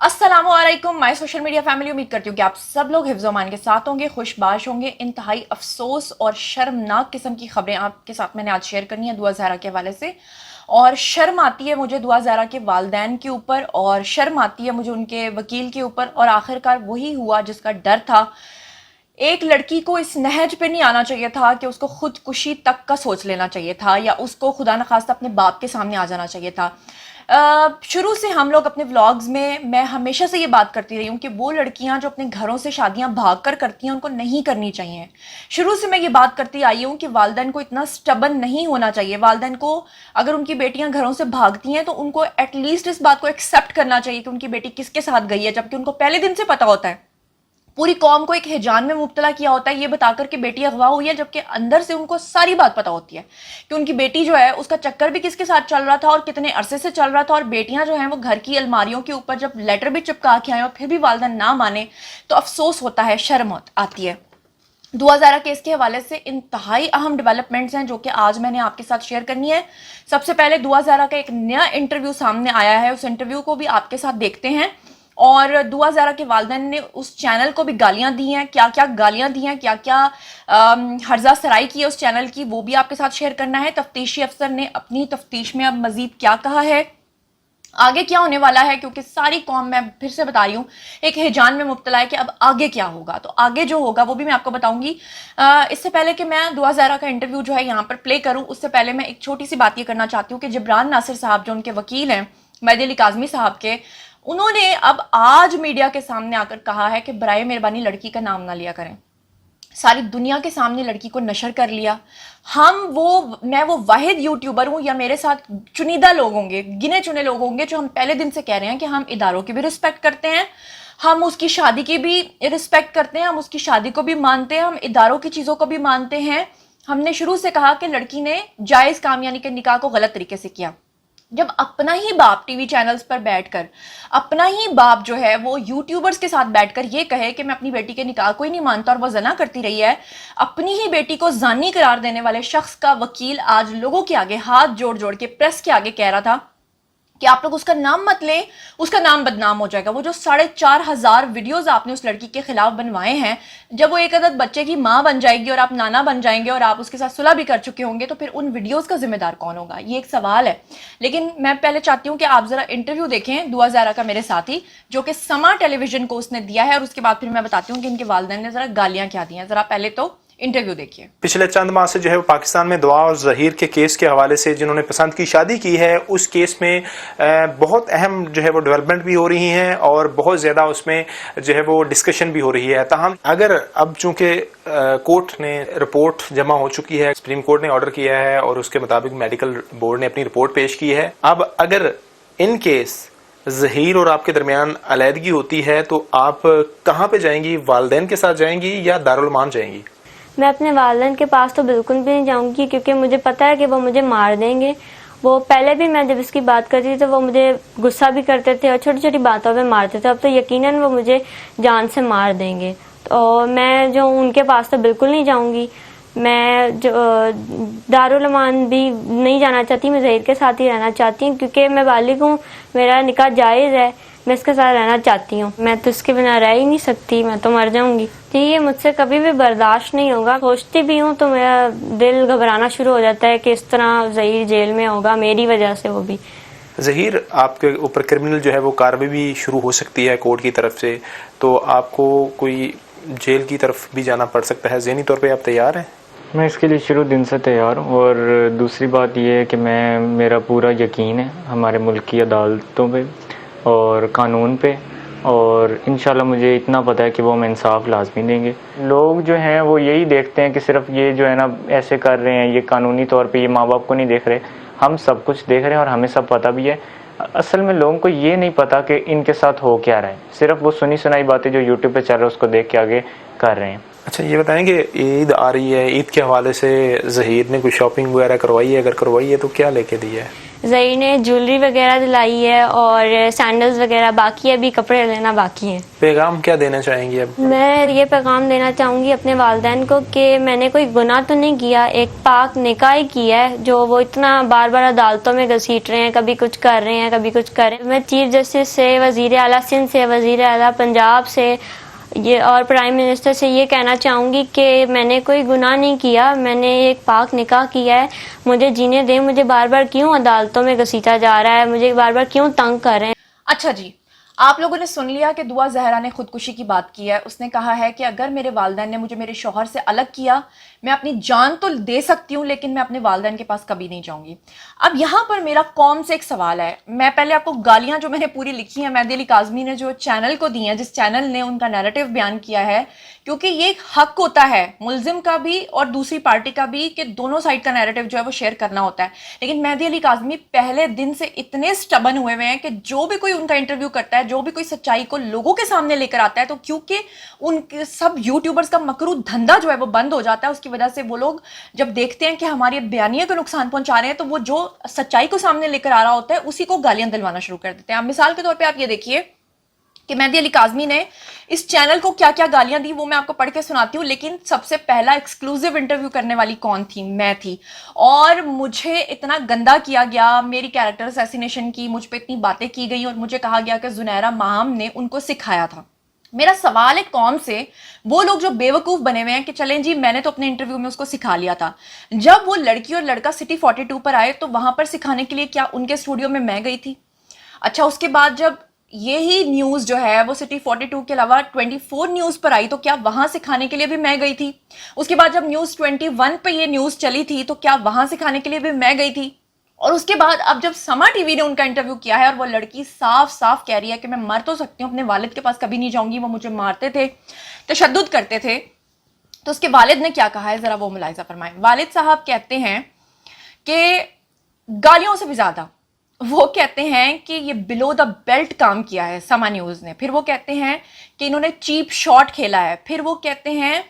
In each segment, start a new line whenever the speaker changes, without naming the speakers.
अस्सलाम वालेकुम my social media family. उम्मीद करती हूँ कि आप सब लोग हिफ्ज़ अमान के साथ होंगे, खुशबाश होंगे। इंतहाई अफसोस और शर्मनाक किस्म की खबरें आपके साथ मैंने आज शेयर करनी है दुआ ज़हरा के हवाले से। और शर्म आती है मुझे दुआ ज़हरा के वालिदैन के ऊपर, और शर्म आती है मुझे उनके वकील के ऊपर। और आखिरकार वही हुआ जिसका डर था। एक लड़की को इस नहज पे नहीं आना चाहिए था कि उसको खुदकुशी तक का सोच लेना चाहिए था, या उसको खुदा न खास्ता अपने बाप के सामने आ जाना चाहिए था। शुरू से हम लोग अपने व्लॉग्स में, मैं हमेशा से ये बात करती रही हूँ कि वो लड़कियां जो अपने घरों से शादियां भाग कर करती हैं उनको नहीं करनी चाहिए। शुरू से मैं ये बात करती आई हूँ कि वालिदैन को इतना स्टबन नहीं होना चाहिए। वालिदैन को, अगर उनकी बेटियां घरों से भागती हैं तो उनको एटलीस्ट इस बात को एक्सेप्ट करना चाहिए कि उनकी बेटी किसके साथ गई है, जबकि उनको पहले दिन से पता होता है। पूरी कौम को एक हिजान में मुब्तला किया होता है ये बताकर कि बेटी अगवा हुई है, जबकि अंदर से उनको सारी बात पता होती है कि उनकी बेटी जो है उसका चक्कर भी किसके साथ चल रहा था और कितने अरसे से चल रहा था। और बेटियां जो हैं वो घर की अलमारियों के ऊपर जब लेटर भी चिपका के आए और फिर भी वालिदैन ना माने तो अफसोस होता है, शर्म आती है। दुआ ज़हरा केस के हवाले से इंतहाई अहम डेवलपमेंट्स हैं जो कि आज मैंने आपके साथ शेयर करनी है। सबसे पहले दुआ ज़हरा का एक नया इंटरव्यू सामने आया है, उस इंटरव्यू को भी आपके साथ देखते हैं। और दुआ ज़हरा के वालिदैन ने उस चैनल को भी गालियां दी हैं, क्या क्या गालियां दी हैं, क्या क्या हर्जा सराई की है उस चैनल की, वो भी आपके साथ शेयर करना है। तफ्तीशी अफसर ने अपनी तफ्तीश में अब मजीद क्या कहा है, आगे क्या होने वाला है, क्योंकि सारी कौम, मैं फिर से बता रही हूँ, एक हिजान में मुब्तला है कि अब आगे क्या होगा। तो आगे जो होगा वो भी मैं आपको बताऊंगी। इससे पहले कि मैं दुआ ज़हरा का इंटरव्यू जो है यहाँ पर प्ले करूँ, उससे पहले मैं एक छोटी सी बात ये करना चाहती हूँ कि जिब्रान नासिर साहब जो उनके वकील हैं मेहदी अली काज़मी साहब के, उन्होंने अब आज मीडिया के सामने आकर कहा है कि बराए मेहरबानी लड़की का नाम ना लिया करें। सारी दुनिया के सामने लड़की को नशर कर लिया। मैं वो वाहिद यूट्यूबर हूँ, या मेरे साथ चुनिंदा लोग होंगे, गिने चुने लोग होंगे जो हम पहले दिन से कह रहे हैं कि हम इदारों की भी रिस्पेक्ट करते हैं, हम उसकी शादी की भी रिस्पेक्ट करते हैं, हम उसकी शादी को भी मानते हैं, हम इदारों की चीज़ों को भी मानते हैं। हमने शुरू से कहा कि लड़की ने जायज़ काम यानी कि निकाह को गलत तरीके से किया। जब अपना ही बाप टीवी चैनल्स पर बैठकर, अपना ही बाप जो है वो यूट्यूबर्स के साथ बैठकर ये कहे कि मैं अपनी बेटी के निकाह को ही नहीं मानता और वो जना करती रही है, अपनी ही बेटी को जानी करार देने वाले शख्स का वकील आज लोगों के आगे हाथ जोड़ जोड़ के प्रेस के आगे कह रहा था कि आप लोग उसका नाम मत लें, उसका नाम बदनाम हो जाएगा। वो जो 4,500 वीडियोस आपने उस लड़की के खिलाफ बनवाए हैं, जब वो एक अदद बच्चे की माँ बन जाएगी और आप नाना बन जाएंगे और आप उसके साथ सुलह भी कर चुके होंगे, तो फिर उन वीडियोस का जिम्मेदार कौन होगा, ये एक सवाल है। लेकिन मैं पहले चाहती हूँ कि आप जरा इंटरव्यू देखें दुआ ज़हरा का मेरे साथी, जो कि समा टेलीविजन को उसने दिया है, और उसके बाद फिर मैं बताती हूँ कि इनके वालिदैन ने जरा गालियां क्या दी हैं। जरा पहले तो इंटरव्यू देखिए।
पिछले चंद माह से जो है वो पाकिस्तान में दुआ और ज़हीर के केस के हवाले से, जिन्होंने पसंद की शादी की है, उस केस में बहुत अहम जो है वो डेवलपमेंट भी हो रही हैं और बहुत ज़्यादा उसमें जो है वो डिस्कशन भी हो रही है। ताहम अगर अब चूँकि कोर्ट ने रिपोर्ट जमा हो चुकी है, सुप्रीम कोर्ट ने ऑर्डर किया है और उसके मुताबिक मेडिकल बोर्ड ने अपनी रिपोर्ट पेश की है, अब अगर इन केस ज़हीर और आपके दरमियान अलहदगी होती है तो आप कहाँ पे जाएंगी? वालिदैन के साथ जाएंगी या दारुल मान जाएंगी?
मैं अपने वालिदैन के पास तो बिल्कुल भी नहीं जाऊंगी, क्योंकि मुझे पता है कि वो मुझे मार देंगे। वो पहले भी मैं जब इसकी बात करती थी तो वो मुझे गुस्सा भी करते थे और छोटी छोटी बातों पे मारते थे। अब तो यकीनन वो मुझे जान से मार देंगे। तो मैं जो उनके पास तो बिल्कुल नहीं जाऊंगी। मैं जो दारुल अमान भी नहीं जाना चाहती, मैं ज़हीर के साथ ही रहना चाहती हूँ, क्योंकि मैं बालिग हूँ, मेरा निकाह जायज़ है, मैं इसके साथ रहना चाहती हूँ। मैं तो इसके बिना रह ही नहीं सकती, मैं तो मर जाऊंगी। जी, ये मुझसे कभी भी बर्दाश्त नहीं होगा। सोचती भी हूँ तो मेरा दिल घबराना शुरू हो जाता है कि इस तरह ज़हीर जेल में होगा मेरी वजह से। वो भी
ज़हीर, आपके ऊपर क्रिमिनल जो है वो कार्रवाई भी शुरू हो सकती है कोर्ट की तरफ से, तो आपको कोई जेल की तरफ भी जाना पड़ सकता है। ज़हनी तौर पे आप तैयार हैं?
मैं इसके लिए शुरू दिन से तैयार हूँ। और दूसरी बात यह है कि मेरा पूरा यकीन है हमारे मुल्क की अदालतों पे और कानून पे, और इंशाल्लाह मुझे इतना पता है कि वो हमें इंसाफ लाजमी देंगे। लोग जो हैं वो यही देखते हैं कि सिर्फ ये जो है ना ऐसे कर रहे हैं, ये कानूनी तौर पे ये माँ बाप को नहीं देख रहे। हम सब कुछ देख रहे हैं और हमें सब पता भी है। असल में लोगों को ये नहीं पता कि इनके साथ हो क्या रहा है, सिर्फ वो सुनी सुनाई बातें जो यूट्यूब पे चल रहा है उसको देख के आगे कर रहे हैं।
अच्छा, ये बताएं कि ईद आ रही है, ईद के हवाले से ज़हीर ने कोई शॉपिंग वगैरह करवाई है? अगर करवाई है तो क्या लेके दी है?
ज़ही ने ज्वेलरी वगैरह दिलाई है और सैंडल्स वगैरह बाकी है, अभी कपड़े लेना बाकी है।
पैगाम क्या देना चाहेंगी अब?
मैं ये पैगाम देना चाहूँगी अपने वालिदैन को कि मैंने कोई गुनाह तो नहीं किया, एक पाक निकाह ही किया है जो वो इतना बार बार अदालतों में घसीट रहे हैं, कभी कुछ कर रहे हैं कभी कुछ कर रहे हैं। मैं चीफ जस्टिस से, वज़ीर आला सिंध से, वज़ीर आला पंजाब से ये और प्राइम मिनिस्टर से ये कहना चाहूँगी कि मैंने कोई गुनाह नहीं किया, मैंने एक पाक निकाह किया है, मुझे जीने दें, मुझे बार बार क्यों अदालतों में घसीटा जा रहा है, मुझे बार बार क्यों तंग कर रहे हैं।
अच्छा जी, आप लोगों ने सुन लिया कि दुआ ज़हरा ने खुदकुशी की बात की है। उसने कहा है कि अगर मेरे वालिदैन ने मुझे मेरे शौहर से अलग किया, मैं अपनी जान तो दे सकती हूँ लेकिन मैं अपने वालिदैन के पास कभी नहीं जाऊंगी। अब यहाँ पर मेरा कौम से एक सवाल है। मैं पहले आपको गालियाँ जो मैंने पूरी लिखी हैं मेहदी अली काज़मी ने जो चैनल को दी हैं, जिस चैनल ने उनका नैरेटिव बयान किया है, क्योंकि ये एक हक होता है मुल्जिम का भी और दूसरी पार्टी का भी कि दोनों साइड का नैरेटिव जो है वो शेयर करना होता है। लेकिन मेहदी अली काज़मी पहले दिन से इतने स्टबन हुए हैं कि जो भी कोई उनका इंटरव्यू करता है, जो भी कोई सच्चाई को लोगों के सामने लेकर आता है, तो क्योंकि उनके सब यूट्यूबर्स का मकरू धंधा जो है वो बंद हो जाता है, उसकी वजह से वो लोग जब देखते हैं कि हमारे बयानिए को नुकसान पहुंचा रहे हैं तो वो जो सच्चाई को सामने लेकर आ रहा होता है उसी को गालियां दिलवाना शुरू कर देते हैं। अब मिसाल के तौर पे आप ये देखिए कि मेहदी अली काज़मी ने इस चैनल को क्या क्या गालियां दी, वो मैं आपको पढ़ के सुनाती हूँ। लेकिन सबसे पहला एक्सक्लूसिव इंटरव्यू करने वाली कौन थी? मैं थी। और मुझे इतना गंदा किया गया, मेरी कैरेक्टर असैसिनेशन की, मुझ पे इतनी बातें की गई और मुझे कहा गया कि जुनैरा माहम ने उनको सिखाया था। मेरा सवाल है कौम से, वो लोग जो बेवकूफ़ बने हुए हैं कि चलें जी मैंने तो अपने इंटरव्यू में उसको सिखा लिया था। जब वो लड़की और लड़का सिटी 42 पर आए तो वहां पर सिखाने के लिए क्या उनके स्टूडियो में मैं गई थी? अच्छा, उसके बाद जब यही न्यूज़ जो है वो सिटी 42 के अलावा 24 न्यूज़ पर आई तो क्या वहां सिखाने के लिए भी मैं गई थी? उसके बाद जब न्यूज़ 21 पे ये न्यूज़ चली थी तो क्या वहां सिखाने के लिए भी मैं गई थी? और उसके बाद अब जब समा टीवी ने उनका इंटरव्यू किया है और वो लड़की साफ साफ कह रही है कि मैं मर तो सकती हूँ, अपने वालिद के पास कभी नहीं जाऊंगी, वो मुझे मारते थे, तशद्दुद करते थे, तो उसके वालिद ने क्या कहा है जरा वो मुलाहिजा फरमाएं। वालिद साहब कहते हैं कि गालियों से भी ज्यादा वो कहते हैं कि ये बिलो द बेल्ट काम किया है समा न्यूज़ ने। फिर वो कहते हैं कि इन्होंने चीप शॉट खेला है। फिर वो कहते हैं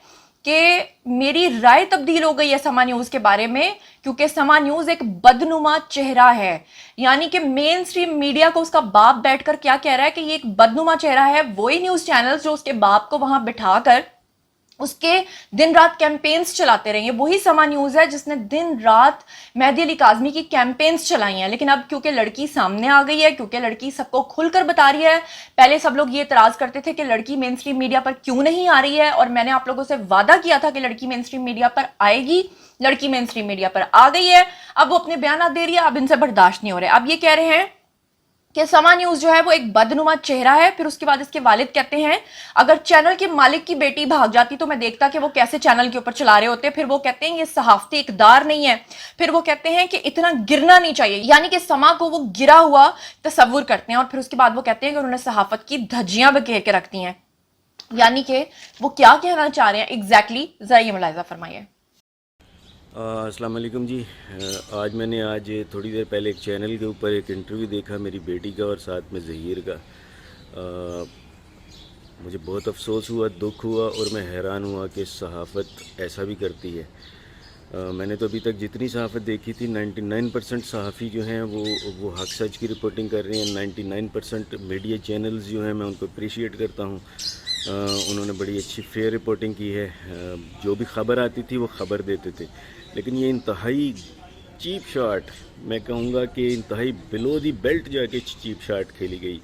कि मेरी राय तब्दील हो गई है समा न्यूज़ के बारे में क्योंकि समा न्यूज़ एक बदनुमा चेहरा है। यानी कि मेन स्ट्रीम मीडिया को उसका बाप बैठकर क्या कह रहा है कि ये एक बदनुमा चेहरा है। वही न्यूज़ चैनल्स जो उसके बाप को वहां बिठाकर उसके दिन रात कैंपेन्स चलाते रहेंगे, वही समा न्यूज़ है जिसने दिन रात मेहदी अली काज़मी की कैंपेन्स चलाई हैं। लेकिन अब क्योंकि लड़की सामने आ गई है, क्योंकि लड़की सबको खुलकर बता रही है, पहले सब लोग ये इतराज़ करते थे कि लड़की मेन स्ट्रीम मीडिया पर क्यों नहीं आ रही है, और मैंने आप लोगों से वादा किया था कि लड़की मेन स्ट्रीम मीडिया पर आएगी, लड़की मेन स्ट्रीम मीडिया पर आ गई है। अब वो अपने बयान दे रही है, अब इनसे बर्दाश्त नहीं हो रहे। अब ये कह रहे हैं कि समा न्यूज़ जो है वो एक बदनुमा चेहरा है। फिर उसके बाद इसके वालिद कहते हैं अगर चैनल के मालिक की बेटी भाग जाती तो मैं देखता कि वो कैसे चैनल के ऊपर चला रहे होते। फिर वो कहते हैं ये सहाफती इकदार नहीं है। फिर वो कहते हैं कि इतना गिरना नहीं चाहिए, यानी कि समा को वो गिरा हुआ तस्वुर करते हैं। और फिर उसके बाद वो कहते हैं कि उन्होंने सहाफत की धज्जियां बखेर के रख दी हैं। यानी कि वो क्या कहना चाह रहे हैं एग्जैक्टली, जरा ये मुलाहिजा फरमाइए।
अस्सलाम वालेकुम जी। आज मैंने थोड़ी देर पहले एक चैनल के ऊपर एक इंटरव्यू देखा मेरी बेटी का और साथ में ज़हीर का। मुझे बहुत अफसोस हुआ, दुख हुआ और मैं हैरान हुआ कि सहाफ़त ऐसा भी करती है। मैंने तो अभी तक जितनी सहाफ़त देखी थी 99% सहाफ़ी जो हैं वो हक सच की रिपोर्टिंग कर रहे हैं। 99% मीडिया चैनल्स जो हैं मैं उनको अप्रिशिएट करता हूँ। उन्होंने बड़ी अच्छी फेयर रिपोर्टिंग की है। जो भी ख़बर आती थी वो ख़बर देते थे। लेकिन ये इंतहाई चीप शॉट, मैं कहूँगा कि इंतहाई बिलो दी बेल्ट जाके चीप शॉट खेली गई।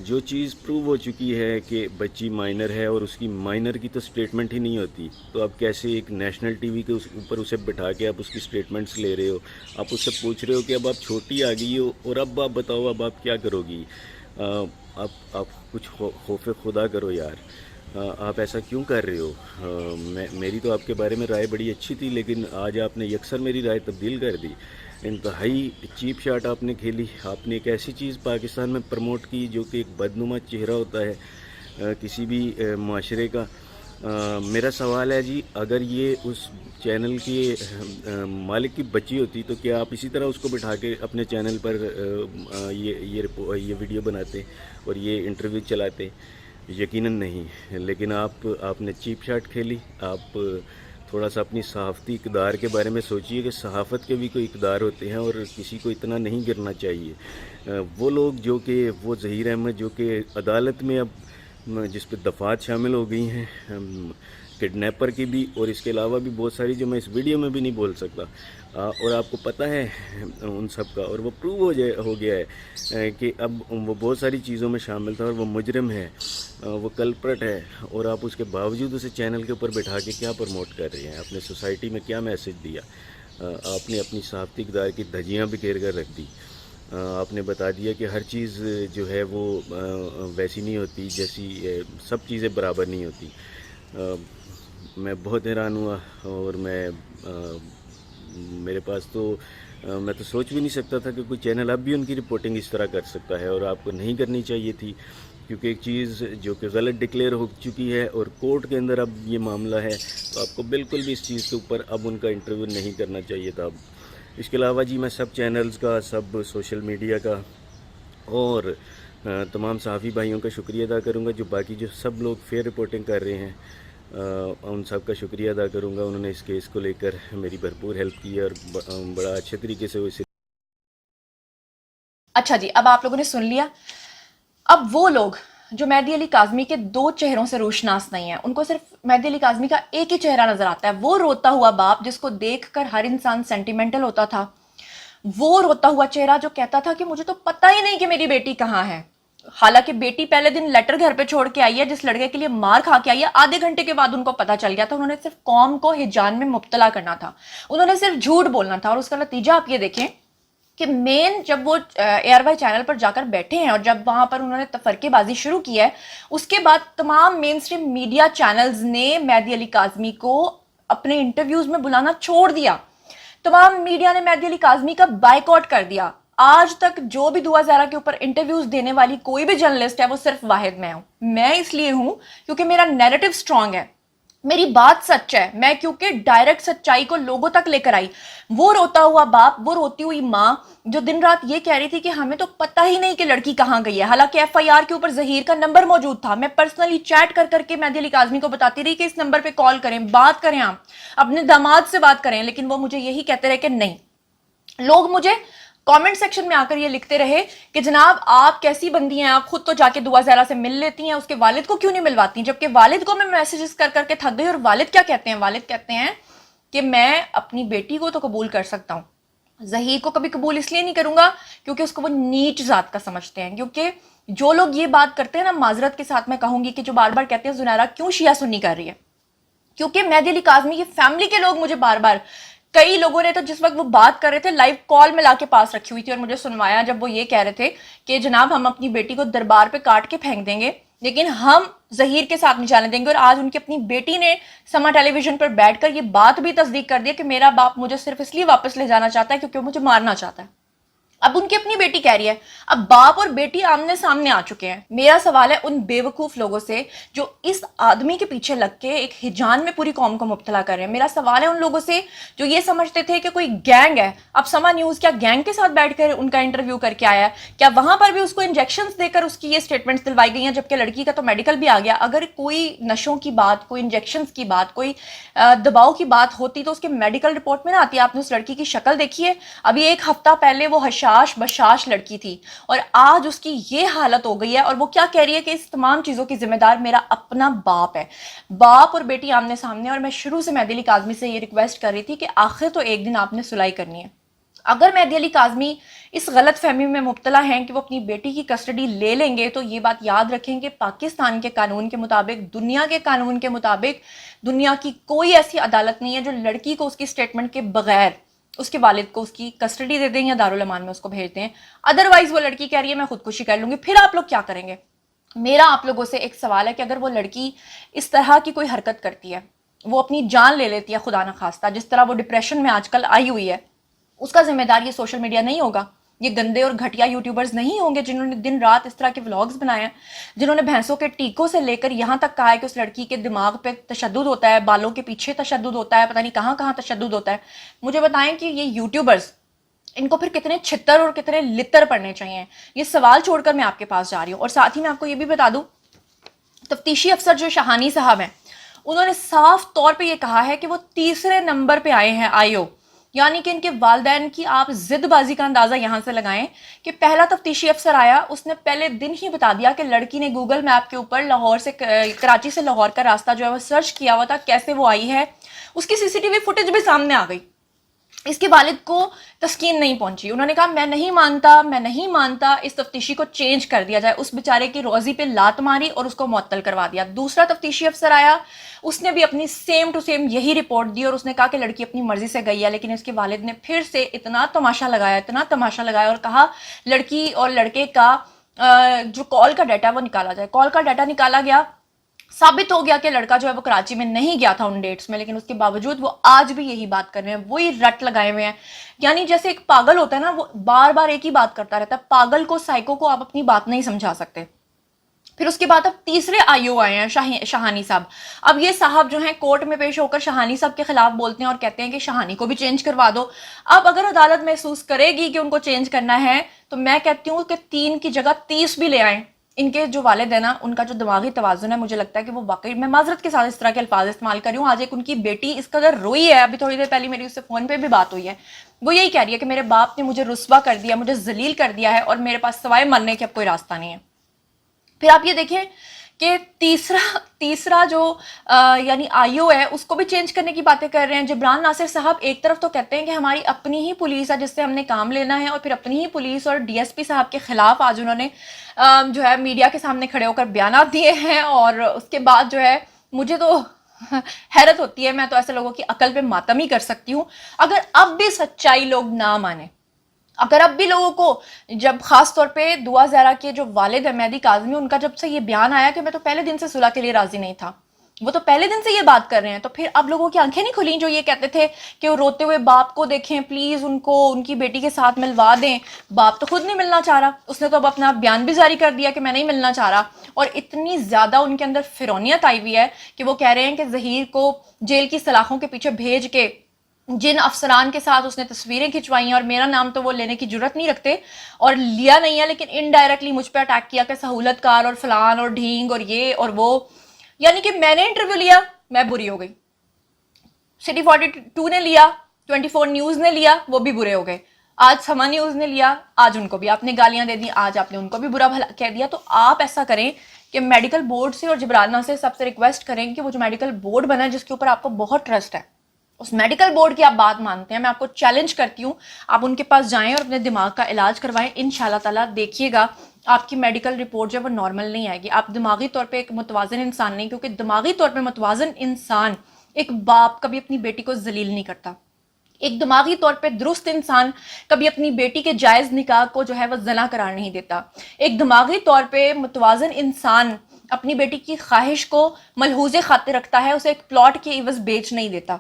जो चीज़ प्रूव हो चुकी है कि बच्ची माइनर है और उसकी माइनर की तो स्टेटमेंट ही नहीं होती, तो आप कैसे एक नेशनल टीवी के ऊपर उसे बिठा के आप उसकी स्टेटमेंट्स ले रहे हो? आप उससे पूछ रहे हो कि अब आप छोटी आ गई हो और अब आप बताओ अब आप क्या करोगी? आप कुछ खौफ खुदा करो यार। आप ऐसा क्यों कर रहे हो? मेरी तो आपके बारे में राय बड़ी अच्छी थी, लेकिन आज आपने यकसर मेरी राय तब्दील कर दी। इंतहाई चीप शॉट आपने खेली। आपने एक ऐसी चीज़ पाकिस्तान में प्रमोट की जो कि एक बदनुमा चेहरा होता है किसी भी माशरे का। मेरा सवाल है जी, अगर ये उस चैनल के मालिक की बच्ची होती तो क्या आप इसी तरह उसको बिठा के अपने चैनल पर ये वीडियो बनाते और ये इंटरव्यू चलाते? यकीनन नहीं। लेकिन आपने चीप शॉट खेली। आप थोड़ा सा अपनी सहाफ़ती इक़दार के बारे में सोचिए कि सहाफ़त के भी कोई इक़दार होते हैं और किसी को इतना नहीं गिरना चाहिए। वो लोग जो कि वो ज़हीर अहमद जो कि अदालत में अब जिस पे दफ़ात शामिल हो गई हैं किडनैपर की भी, और इसके अलावा भी बहुत सारी जो मैं इस वीडियो में भी नहीं बोल सकता, और आपको पता है उन सब का, और वो प्रूव हो गया है कि अब वो बहुत सारी चीज़ों में शामिल था और वो मुजरिम है, वो कल्प्रेट है, और आप उसके बावजूद उसे चैनल के ऊपर बैठा के क्या प्रमोट कर रहे हैं, अपने सोसाइटी में क्या मैसेज दिया। आपने अपनी सहाफ़ती इक़दार की धज्जियाँ बिखेर कर रख दी। आपने बता दिया कि हर चीज़ जो है वो वैसी नहीं होती जैसी, सब चीज़ें बराबर नहीं होती। मैं बहुत हैरान हुआ, और मेरे पास तो मैं तो सोच भी नहीं सकता था कि कोई चैनल अब भी उनकी रिपोर्टिंग इस तरह कर सकता है, और आपको नहीं करनी चाहिए थी, क्योंकि एक चीज़ जो कि गलत डिक्लेयर हो चुकी है और कोर्ट के अंदर अब ये मामला है, तो आपको बिल्कुल भी इस चीज़ के ऊपर अब उनका इंटरव्यू नहीं करना चाहिए था। अब इसके अलावा जी मैं सब चैनल्स का, सब सोशल मीडिया का और तमाम सहाफ़ी भाइयों का शुक्रिया अदा करूँगा, जो बाकी जो सब लोग फेयर रिपोर्टिंग कर रहे हैं, उन सब का शुक्रिया अदा करूँगा। उन्होंने इस केस को लेकर मेरी भरपूर हेल्प की है और बड़ा अच्छे तरीके से वो इसे।
अच्छा जी, अब आप लोगों ने सुन लिया। अब वो लोग जो मेहदी अली काज़मी के दो चेहरों से रोशनास नहीं है, उनको सिर्फ मेहदी अली काज़मी का एक ही चेहरा नजर आता है, वो रोता हुआ बाप जिसको देखकर हर इंसान सेंटिमेंटल होता था, वो रोता हुआ चेहरा जो कहता था कि मुझे तो पता ही नहीं कि मेरी बेटी कहाँ है। हालांकि बेटी पहले दिन लेटर घर पे छोड़ के आई है, जिस लड़के के लिए मार खा के आई है, आधे घंटे के बाद उनको पता चल गया था। उन्होंने सिर्फ कौम को हिजान में मुब्तला करना था, उन्होंने सिर्फ झूठ बोलना था, और उसका नतीजा आप ये देखें कि मेन जब वो ARY चैनल पर जाकर बैठे हैं और जब वहां पर उन्होंने तफरकेबाजी शुरू की है, उसके बाद तमाम मेन स्ट्रीम मीडिया चैनल्स ने मेहदी अली काज़मी को अपने इंटरव्यूज में बुलाना छोड़ दिया। तमाम मीडिया ने मेहदी अली काज़मी का बायकॉट कर दिया। आज तक जो भी दुआ ज़हरा के ऊपर इंटरव्यूज देने वाली कोई भी जर्नलिस्ट है, वो सिर्फ वाहिद मैं हूं। मैं इसलिए हूं क्योंकि मेरा नैरेटिव स्ट्रांग है, मेरी बात सच है, मैं क्योंकि डायरेक्ट सच्चाई को लोगों तक लेकर आई। वो रोता हुआ बाप, वो रोती हुई माँ जो दिन रात ये कह रही थी कि हमें तो पता ही नहीं कि लड़की कहाँ गई है, हालांकि FIR के ऊपर ज़हीर का नंबर मौजूद था। मैं पर्सनली चैट कर करके मेहदी अली काज़मी को बताती रही कि इस नंबर पे कॉल करें, बात करें, आप अपने दामाद से बात करें, लेकिन वो मुझे यही कहते रहे कि नहीं। लोग मुझे कमेंट सेक्शन में आकर ये लिखते रहे कि जनाब आप कैसी बंदी हैं, आप खुद तो जाके दुआ ज़हरा से मिल लेती हैं, उसके वालिद को क्यों नहीं मिलवाती, जबकि वालिद को मैं मैसेजेस कर करके थक गई। और वालिद क्या कहते हैं, वालिद कहते हैं कि मैं अपनी बेटी को तो कबूल कर सकता हूँ, ज़हीर को कभी कबूल इसलिए नहीं करूंगा क्योंकि उसको वो नीच जात का समझते हैं। क्योंकि जो लोग ये बात करते हैं ना, माजरत के साथ मैं कहूंगी कि जो बार बार कहते हैं ज़ुनैरा क्यों शिया सुन्नी कर रही है, क्योंकि मेहदी अली काज़मी की फैमिली के लोग मुझे बार बार, कई लोगों ने तो जिस वक्त वो बात कर रहे थे लाइव कॉल में लाके पास रखी हुई थी और मुझे सुनवाया, जब वो ये कह रहे थे कि जनाब हम अपनी बेटी को दरबार पे काट के फेंक देंगे, लेकिन हम ज़हीर के साथ नहीं जाने देंगे। और आज उनकी अपनी बेटी ने समा टेलीविजन पर बैठकर ये बात भी तस्दीक कर दी कि मेरा बाप मुझे सिर्फ इसलिए वापस ले जाना चाहता है क्योंकि वो मुझे मारना चाहता है। अब उनकी अपनी बेटी कह रही है, अब बाप और बेटी आमने सामने आ चुके हैं। मेरा सवाल है उन बेवकूफ लोगों से जो इस आदमी के पीछे लग के एक हिजान में पूरी कौम को मुब्तला कर रहे हैं। मेरा सवाल है उन लोगों से जो ये समझते थे कि कोई गैंग है। अब समा न्यूज क्या गैंग के साथ बैठकर उनका इंटरव्यू करके आया है? क्या वहां पर भी उसको इंजेक्शंस देकर उसकी ये स्टेटमेंट्स दिलवाई गई हैं, जबकि लड़की का तो मेडिकल भी आ गया? अगर कोई नशों की बात, कोई इंजेक्शंस की बात, कोई दबाव की बात होती तो उसके मेडिकल रिपोर्ट में ना आती। आपने उस लड़की की शक्ल देखी है? अभी एक हफ्ता पहले वो हशाश बशाश लड़की थी और आज उसकी ये हालत हो गई है। और वो क्या कह रही है कि इस तमाम चीजों की जिम्मेदार मेरा अपना बाप है। बाप और बेटी आमने सामने। और मैं शुरू से मेहदी अली काज़मी से ये रिक्वेस्ट कर रही थी कि आखिर तो एक दिन आपने सुलह करनी है। अगर मेहदी अली काज़मी इस गलत फहमी में मुब्तला हैं कि वो अपनी बेटी की कस्टडी ले लेंगे, तो ये बात याद रखें कि पाकिस्तान के कानून के मुताबिक, दुनिया के कानून के मुताबिक, दुनिया की कोई ऐसी अदालत नहीं है जो लड़की को उसकी स्टेटमेंट के बगैर उसके वालिद को उसकी कस्टडी दे दें या दारुल अमान में उसको भेज दें। अदरवाइज वो लड़की कह रही है मैं खुदकुशी कर लूंगी, फिर आप लोग क्या करेंगे? मेरा आप लोगों से एक सवाल है कि अगर वो लड़की इस तरह की कोई हरकत करती है, वो अपनी जान ले लेती है खुदा न खास्ता, जिस तरह वो डिप्रेशन में आजकल आई हुई है, उसका जिम्मेदार ये सोशल मीडिया नहीं होगा? ये गंदे और घटिया यूट्यूबर्स नहीं होंगे जिन्होंने दिन रात इस तरह के व्लॉग्स बनाए हैं, जिन्होंने भैंसों के टीकों से लेकर यहाँ तक कहा है कि उस लड़की के दिमाग पे तशद्दुद होता है, बालों के पीछे तशद्दुद होता है, पता नहीं कहाँ कहाँ तशद्दुद होता है। मुझे बताएं कि ये यूट्यूबर्स, इनको फिर कितने छितर और कितने लितर पड़ने चाहिए? ये सवाल छोड़कर मैं आपके पास जा रही हूँ। और साथ ही मैं आपको ये भी बता दूं, तफ्तीशी अफसर जो शाहानी साहब हैं, انہوں نے صاف طور پہ یہ کہا ہے کہ وہ تیسرے نمبر پہ آئے ہیں آئیو، یعنی کہ ان کے والدین کی آپ ضد بازی کا اندازہ یہاں سے لگائیں کہ پہلا تفتیشی افسر آیا، اس نے پہلے دن ہی بتا دیا کہ لڑکی نے گوگل میپ کے اوپر کراچی سے لاہور کا راستہ جو ہے وہ سرچ کیا ہوا تھا، کیسے وہ آئی ہے، اس کی سی ٹی وی فوٹیج بھی سامنے آ گئی. اس کے والد کو تسکین نہیں پہنچی، انہوں نے کہا میں نہیں مانتا، اس تفتیشی کو چینج کر دیا جائے. اس بیچارے کی روزی پہ لات ماری اور اس کو معطل کروا دیا. دوسرا تفتیشی افسر آیا، اس نے بھی اپنی سیم ٹو سیم یہی رپورٹ دی اور اس نے کہا کہ لڑکی اپنی مرضی سے گئی ہے، لیکن اس کے والد نے پھر سے اتنا تماشا لگایا اور کہا لڑکی اور لڑکے کا جو کال کا ڈیٹا وہ نکالا جائے. کال کا ڈیٹا نکالا گیا، ثابت ہو گیا کہ لڑکا جو ہے وہ کراچی میں نہیں گیا تھا ان ڈیٹس میں، لیکن اس کے باوجود وہ آج بھی یہی بات کر رہے ہیں، وہی رٹ لگائے ہوئے ہیں. یعنی جیسے ایک پاگل ہوتا ہے نا، وہ بار بار ایک ہی بات کرتا رہتا ہے. پاگل کو، سائیکو کو آپ اپنی بات نہیں سمجھا سکتے. پھر اس کے بعد اب تیسرے آئیو آئے ہیں شہانی صاحب. اب یہ صاحب جو ہیں کورٹ میں پیش ہو کر شہانی صاحب کے خلاف بولتے ہیں اور کہتے ہیں کہ شہانی کو بھی چینج کروا دو. اب اگر عدالت محسوس کرے گی کہ ان کو چینج کرنا ہے تو میں کہتی ہوں کہ 3 کی جگہ 30 بھی لے آئیں. ان کے جو والد ہیں نا، ان کا جو دماغی توازن ہے، مجھے لگتا ہے کہ وہ واقعی، میں معذرت کے ساتھ اس طرح کے الفاظ استعمال کر رہی ہوں. آج ایک ان کی بیٹی اس قدر روئی ہے، ابھی تھوڑی دیر پہلے میری اس سے فون پہ بھی بات ہوئی ہے، وہ یہی کہہ رہی ہے کہ میرے باپ نے مجھے رسوا کر دیا، مجھے ذلیل کر دیا ہے اور میرے پاس سوائے مرنے کے اب کوئی راستہ نہیں ہے. پھر آپ یہ دیکھیں کہ تیسرا جو یعنی آئیو ہے، اس کو بھی چینج کرنے کی باتیں کر رہے ہیں. جبران ناصر صاحب ایک طرف تو کہتے ہیں کہ ہماری اپنی ہی پولیس ہے جس سے ہم نے کام لینا ہے، اور پھر اپنی ہی پولیس اور ڈی ایس پی صاحب کے خلاف آج انہوں نے جو ہے میڈیا کے سامنے کھڑے ہو کر بیانات دیے ہیں. اور اس کے بعد جو ہے مجھے تو حیرت ہوتی ہے، میں تو ایسے لوگوں کی عقل پہ ماتم ہی کر سکتی ہوں. اگر اب بھی سچائی لوگ نہ مانیں، اگر اب بھی لوگوں کو، جب خاص طور پہ دعا زہرا کے جو والد ہیں مہدی کاظمی، ان کا جب سے یہ بیان آیا کہ میں تو پہلے دن سے صلح کے لیے راضی نہیں تھا، وہ تو پہلے دن سے یہ بات کر رہے ہیں، تو پھر اب لوگوں کی آنکھیں نہیں کھلیں جو یہ کہتے تھے کہ وہ روتے ہوئے باپ کو دیکھیں، پلیز ان کو ان کی بیٹی کے ساتھ ملوا دیں. باپ تو خود نہیں ملنا چاہ رہا، اس نے تو اب اپنا بیان بھی جاری کر دیا کہ میں نہیں ملنا چاہ رہا. اور اتنی زیادہ ان کے اندر فرونیت آئی ہوئی ہے کہ وہ کہہ رہے ہیں کہ ظہیر کو جیل کی سلاخوں کے پیچھے بھیج کے جن افسران کے ساتھ اس نے تصویریں کھنچوائی ہیں، اور میرا نام تو وہ لینے کی جرت نہیں رکھتے اور لیا نہیں ہے، لیکن انڈائریکٹلی مجھ پہ اٹیک کیا کہ سہولت کار اور فلان اور ڈھینگ اور یہ اور وہ. یعنی کہ میں نے انٹرویو لیا، میں بری ہو گئی. سٹی 42 نے لیا، 24 نیوز نے لیا، وہ بھی برے ہو گئے. آج سما نیوز نے لیا، آج ان کو بھی آپ نے گالیاں دے دی، آج آپ نے ان کو بھی برا بھلا کہہ دیا. تو آپ ایسا کریں کہ میڈیکل بورڈ سے اور جبران سے سب سے ریکویسٹ کریں کہ وہ جو میڈیکل بورڈ بنا ہے جس کے اوپر آپ کو بہت ٹرسٹ ہے، اس میڈیکل بورڈ کی آپ بات مانتے ہیں، میں آپ کو چیلنج کرتی ہوں آپ ان کے پاس جائیں اور اپنے دماغ کا علاج کروائیں. انشاءاللہ تعالیٰ دیکھیے گا آپ کی میڈیکل رپورٹ جو ہے وہ نارمل نہیں آئے گی. آپ دماغی طور پہ ایک متوازن انسان نہیں، کیونکہ دماغی طور پہ متوازن انسان، ایک باپ کبھی اپنی بیٹی کو ذلیل نہیں کرتا. ایک دماغی طور پہ درست انسان کبھی اپنی بیٹی کے جائز نکاح کو جو ہے وہ زنا قرار نہیں دیتا. ایک دماغی طور پہ متوازن انسان اپنی بیٹی کی خواہش کو ملحوظ خاطر رکھتا ہے، اسے ایک پلاٹ کے عوض بیچ نہیں دیتا.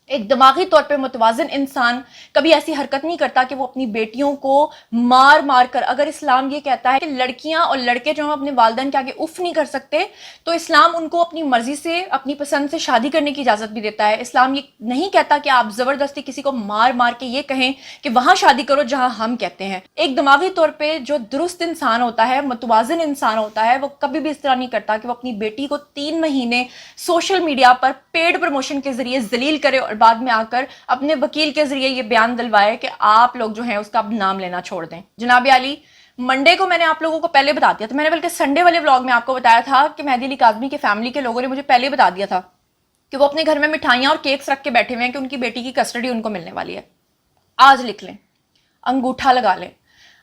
ایک دماغی طور پہ متوازن انسان کبھی ایسی حرکت نہیں کرتا کہ وہ اپنی بیٹیوں کو مار کر، اگر اسلام یہ کہتا ہے کہ لڑکیاں اور لڑکے جو ہیں اپنے والدین کے آگے اف نہیں کر سکتے، تو اسلام ان کو اپنی مرضی سے، اپنی پسند سے شادی کرنے کی اجازت بھی دیتا ہے. اسلام یہ نہیں کہتا کہ آپ زبردستی کسی کو مار کے یہ کہیں کہ وہاں شادی کرو جہاں ہم کہتے ہیں. ایک دماغی طور پہ جو درست انسان ہوتا ہے، متوازن انسان ہوتا ہے، وہ کبھی بھی اس طرح نہیں کرتا کہ وہ اپنی بیٹی کو 3 مہینے سوشل میڈیا پر پیڈ پروموشن کے ذریعے ذلیل کرے اور بعد میں آ کر اپنے وکیل کے ذریعے یہ بیان دلوائے کہ آپ لوگ جو ہیں اس کا اب نام لینا چھوڑ دیں. جناب عالی، منڈے کو میں نے آپ لوگوں کو پہلے بتا دیا تھا، میں نے بلکہ سنڈے والے ولاگ میں آپ کو بتایا تھا کہ مہدی علی کاظمی کے فیملی کے لوگوں نے مجھے پہلے بتا دیا تھا کہ وہ اپنے گھر میں مٹھائیاں اور کیکس رکھ کے بیٹھے ہوئے ہیں کہ ان کی بیٹی کی کسٹڈی ان کو ملنے والی ہے. آج لکھ لیں، انگوٹھا لگا لیں.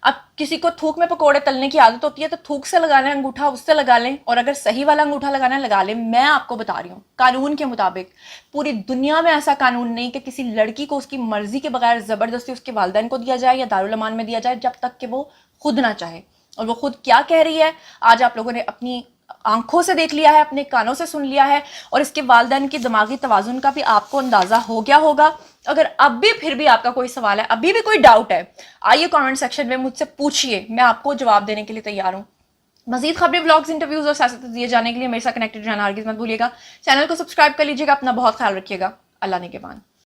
اب کسی کو تھوک میں پکوڑے تلنے کی عادت ہوتی ہے تو تھوک سے لگا لیں انگوٹھا، اس سے لگا لیں، اور اگر صحیح والا انگوٹھا لگانا ہے لگا لیں. میں آپ کو بتا رہی ہوں قانون کے مطابق پوری دنیا میں ایسا قانون نہیں کہ کسی لڑکی کو اس کی مرضی کے بغیر زبردستی اس کے والدین کو دیا جائے یا دارالمان میں دیا جائے جب تک کہ وہ خود نہ چاہے. اور وہ خود کیا کہہ رہی ہے آج آپ لوگوں نے اپنی آنکھوں سے دیکھ لیا ہے، اپنے کانوں سے سن لیا ہے، اور اس کے والدین کے دماغی توازن کا بھی آپ کو اندازہ ہو گیا ہوگا. اگر اب بھی پھر بھی آپ کا کوئی سوال ہے، ابھی بھی کوئی ڈاؤٹ ہے، آئیے کامنٹ سیکشن میں مجھ سے پوچھیے، میں آپ کو جواب دینے کے لیے تیار ہوں. مزید خبریں، ولاگز، انٹرویوز اور سیاست دیے جانے کے لیے میرے ساتھ کنیکٹڈ رہنا ہرگز مت بھولیے گا. چینل کو سبسکرائب کر لیجیے گا. اپنا بہت خیال رکھیے گا. اللہ نگہبان.